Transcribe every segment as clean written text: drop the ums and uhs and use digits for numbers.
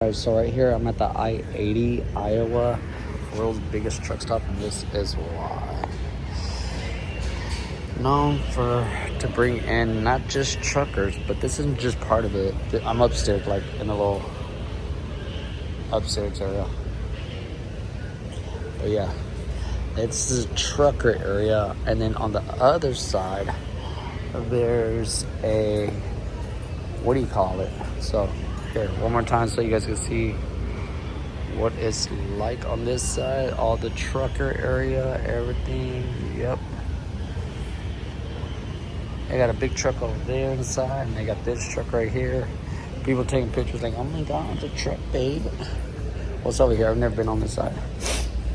Alright, so right here I'm at the I-80 Iowa, world's biggest truck stop, and this is why. Known to bring in not just truckers, but this isn't just part of it. I'm upstairs, like in the little upstairs area. But yeah, it's the trucker area, and then on the other side, there's a, what do you call it? So here, one more time so you guys can see what it's like on this side. All the trucker area, everything. Yep. They got a big truck over there inside, and they got this truck right here. People taking pictures like, oh my god, it's a truck, babe. What's over here? I've never been on this side.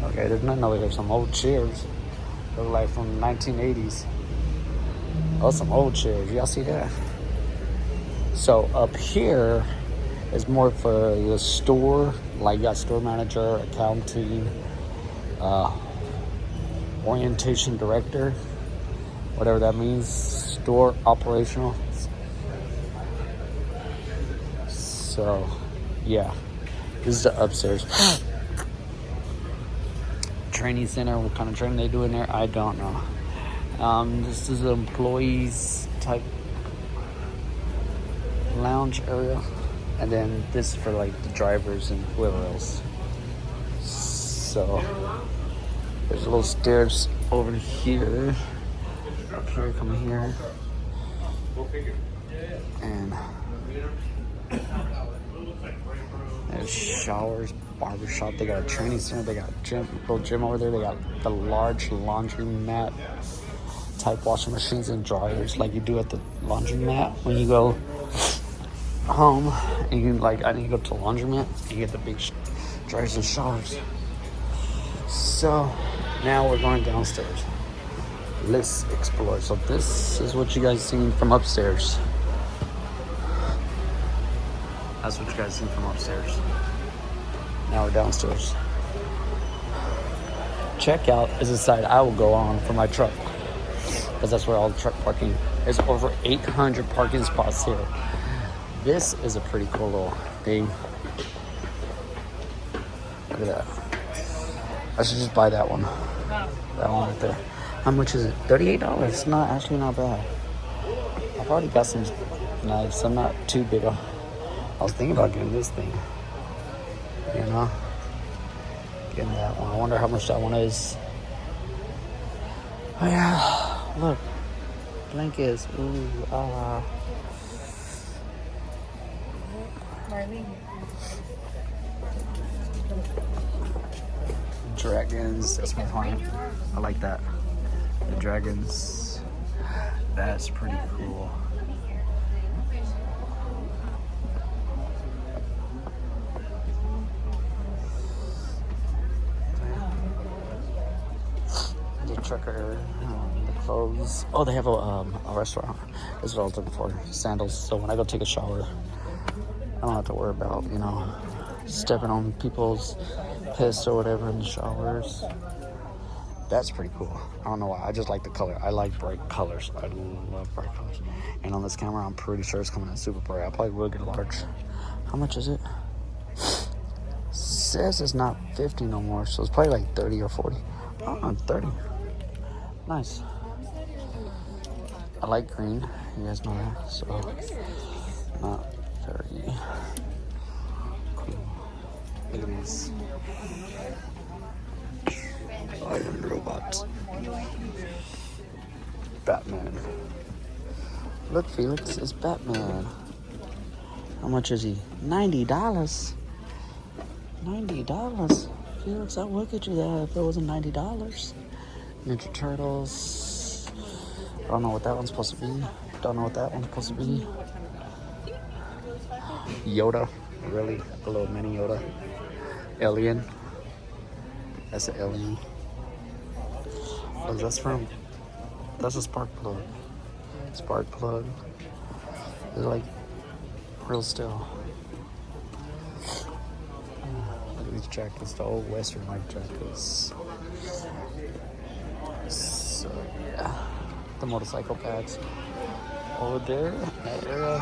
Okay, there's nothing over here. Some old chairs. Look like from the 1980s. Oh, some old chairs. Y'all see that? So up here is more for the store. Like you got store manager, accounting, orientation director, whatever that means. Store operational. So, yeah, this is the upstairs. Training center. What kind of training they do in there, I don't know. This is the employees type lounge area, and then this is for like the drivers and whoever else. So there's a little stairs over here, up here, coming here, and there's showers, barbershop. They got a training center. They got a gym, little gym over there. They got the large laundry mat type washing machines and dryers, like you do at the laundry mat when you go home. And you like, I need to go to the laundromat. You get the big dryers and showers. So now we're going downstairs. Let's explore. So this is what you guys seen from upstairs. That's what you guys seen from upstairs. Now we're downstairs. Checkout is the side I will go on for my truck, because that's where all the truck parking is. Over 800 parking spots here. This is a pretty cool little thing. Look at that. I should just buy that one. That one right there. How much is it? $38. It's not actually not bad. I've already got some knives, so I'm not too big. I was thinking about getting this thing. You know? Getting that one. I wonder how much that one is. Oh yeah. Look. Blankets. Ooh, dragons, that's my point. I like that. The dragons, that's pretty cool. The trucker, the clothes. Oh, they have a restaurant. That's what I was looking for. Sandals. So when I go take a shower, I don't have to worry about, you know, stepping on people's piss or whatever in the showers. That's pretty cool. I don't know why. I just like the color. I like bright colors. I love bright colors. And on this camera, I'm pretty sure it's coming in super bright. I probably will get a large. How much is it? Says it's not 50 no more, so it's probably like 30 or 40. Oh, 30. Nice. I like green. You guys know that. So, not 30. Cool. Look at these. Iron robots. Batman. Look, Felix, it's Batman. How much is he? $90. $90. Felix, I would get you that if it wasn't $90. Ninja Turtles. I don't know what that one's supposed to be. Don't know what that one's supposed to be. Yoda. Really? A little mini Yoda. Alien. That's an alien. Oh, that's from... That's a spark plug. Spark plug. They're like real still. Look at these jackets, the old Western like jackets. So yeah, the motorcycle pads over there, that area.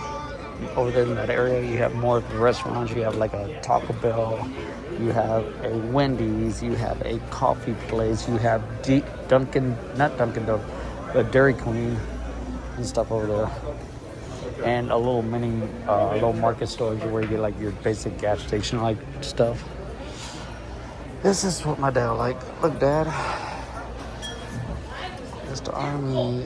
over there in that area, you have more of the restaurants. You have like a Taco Bell, you have a Wendy's, you have a coffee place, you have Dunkin', not Dunkin' Donuts, but Dairy Queen and stuff over there. And a little mini, little market stores where you get like your basic gas station like stuff. This is what my dad like. Look, Dad. It's the Army.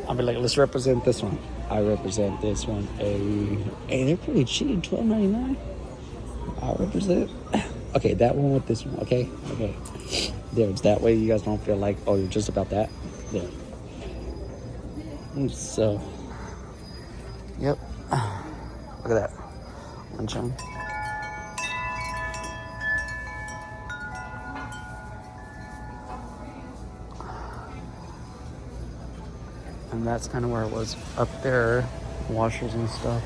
I'll be like, let's represent this one. I represent this one. Hey, they're pretty cheap. $12.99. I represent. Okay, that one with this one. Okay. There's that way you guys don't feel like, oh, you're just about that. There. So, yep. Look at that. One chain. And that's kind of where it was up there, washers and stuff.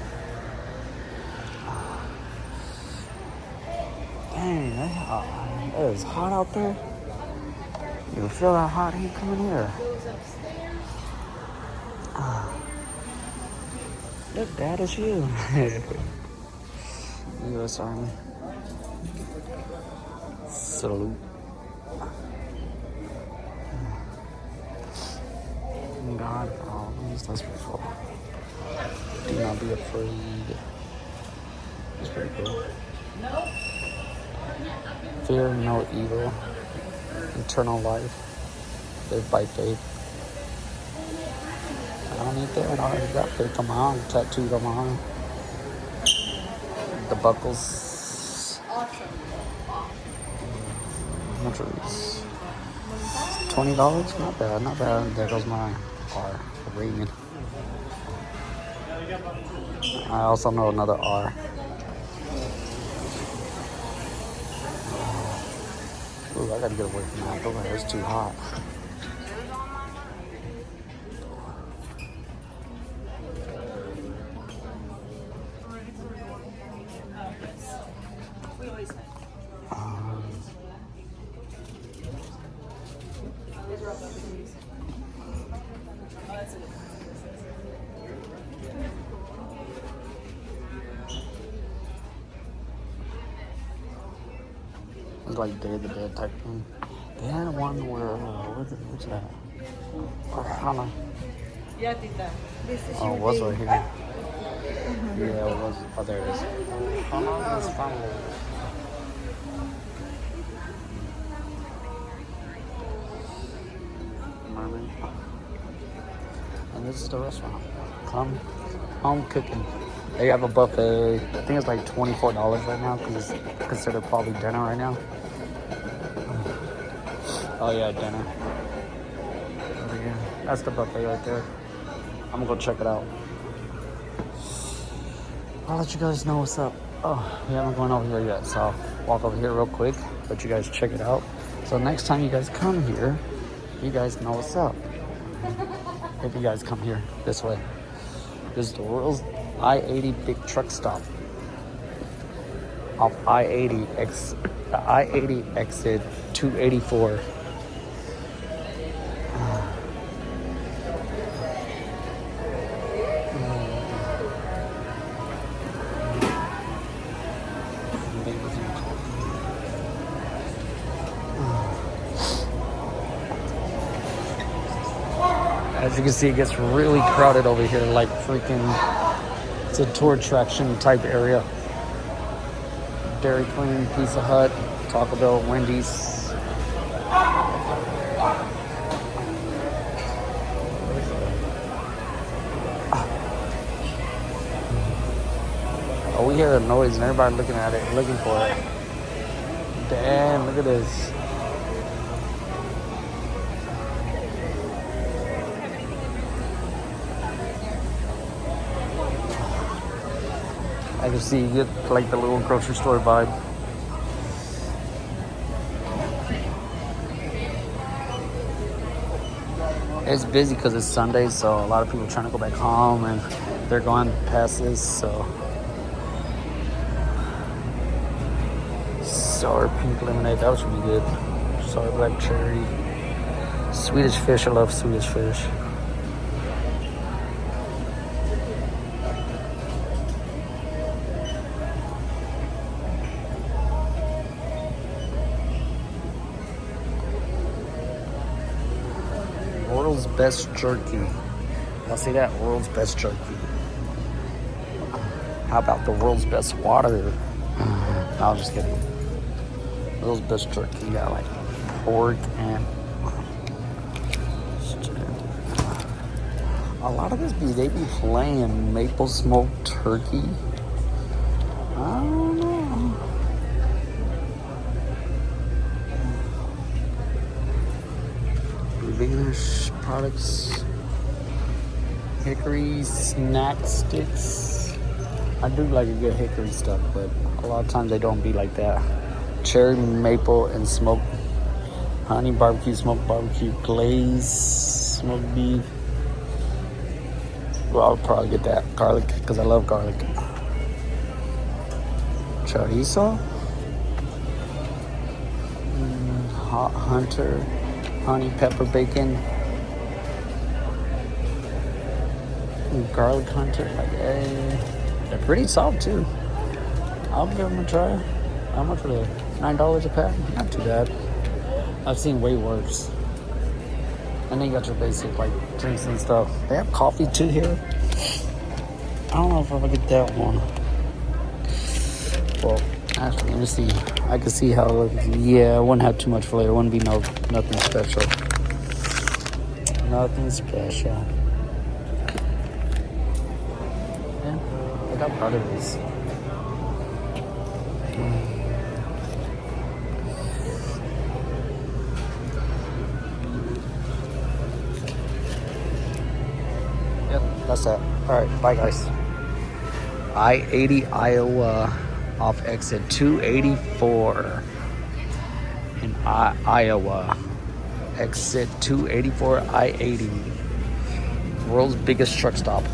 Dang, it is hot out there. You feel that hot heat coming here. Look, Dad, it's you. U.S. Army. Salute. God for all things, that's before. Do not be afraid. It's pretty cool. Fear no evil. Eternal life. Live by faith. I don't need that. I already got faith on my arm, tattooed on my arm. The buckles. How much are these? $20? Not bad, not bad. There goes my R. Ring. I also know another R. Ooh, I gotta get away from that. Over there, it's too hot. It's like Day of the Dead type thing. They had one where, what's that? Hana. Yeah, Tita. Oh, it was right here. Yeah, it was. Oh, there it is. Hana is fine. Mermaid. And this is the restaurant. Come home cooking. They have a buffet. I think it's like $24 right now because it's considered probably dinner right now. Oh yeah, dinner. Over here. That's the buffet right there. I'm gonna go check it out. I'll let you guys know what's up. Oh, we haven't gone over here yet, so I'll walk over here real quick, let you guys check it out. So next time you guys come here, you guys know what's up. If you guys come here this way. This is the world's I-80 big truck stop. Off I-80 exit 284. As you can see, it gets really crowded over here, like freaking, it's a tour attraction type area. Dairy Queen, Pizza Hut, Taco Bell, Wendy's. Oh, we hear a noise and everybody looking at it, looking for it. Damn, look at this. I can see you get like the little grocery store vibe. It's busy because it's Sunday, so a lot of people are trying to go back home and they're going past this, so. Sour pink lemonade, that should be good. Sour black cherry. Swedish fish, I love Swedish fish. World's best jerky. Y'all see that? World's best jerky. How about the world's best water? No, I'm just kidding. World's best jerky. Got like pork and a lot of this they be playing maple smoked turkey. I don't know. Vanish products. Hickory snack sticks. I do like a good hickory stuff, but a lot of times they don't be like that. Cherry maple and smoked honey barbecue, smoked barbecue glaze, smoked beef. Well, I'll probably get that garlic because I love garlic. Chorizo, hot hunter, honey pepper bacon, garlic hunter. Like, they're pretty soft too. I'll give them a try. How much are they? $9 a pack? Not too bad. I've seen way worse. And then you got your basic like drinks and stuff. They have coffee too here. I don't know if I'll get that one. Well, actually, let me see. I can see how it looks. Yeah, it wouldn't have too much flavor. It wouldn't be nothing special. Nothing special. Yeah, I got part of this. That's it. Alright, bye guys. I-80 Iowa off exit 284 in Iowa. Exit 284 I-80. World's biggest truck stop.